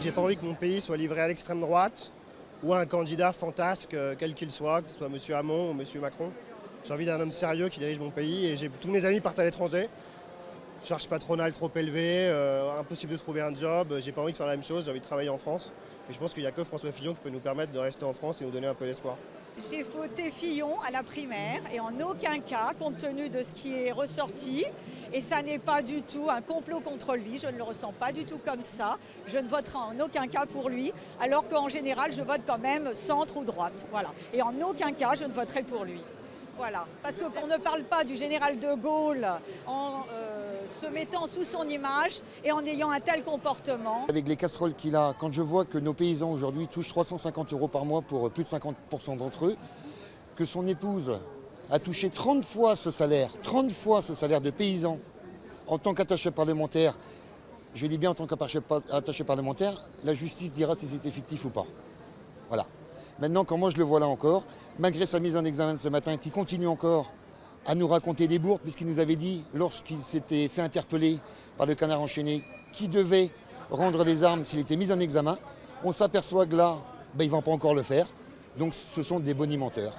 J'ai pas envie que mon pays soit livré à l'extrême droite ou à un candidat fantasque, quel qu'il soit, que ce soit M. Hamon ou M. Macron. J'ai envie d'un homme sérieux qui dirige mon pays et tous mes amis partent à l'étranger. Charge patronale trop élevée, impossible de trouver un job, j'ai pas envie de faire la même chose, j'ai envie de travailler en France. Et je pense qu'il n'y a que François Fillon qui peut nous permettre de rester en France et nous donner un peu d'espoir. J'ai voté Fillon à la primaire et en aucun cas, compte tenu de ce qui est ressorti, et ça n'est pas du tout un complot contre lui, je ne le ressens pas du tout comme ça, je ne voterai en aucun cas pour lui, alors qu'en général je vote quand même centre ou droite. Voilà. Et en aucun cas je ne voterai pour lui. Voilà. Parce qu'on ne parle pas du général de Gaulle en se mettant sous son image et en ayant un tel comportement. Avec les casseroles qu'il a, quand je vois que nos paysans aujourd'hui touchent 350 € par mois pour plus de 50% d'entre eux, que son épouse a touché 30 fois ce salaire de paysan en tant qu'attaché parlementaire, je dis bien en tant qu'attaché parlementaire, la justice dira si c'est effectif ou pas. Voilà. Maintenant, quand moi je le vois là encore, malgré sa mise en examen de ce matin, qui continue encore à nous raconter des bourdes, puisqu'il nous avait dit, lorsqu'il s'était fait interpeller par le Canard enchaîné, qu'il devait rendre les armes s'il était mis en examen, on s'aperçoit que là, il ne va pas encore le faire. Donc ce sont des bonimenteurs.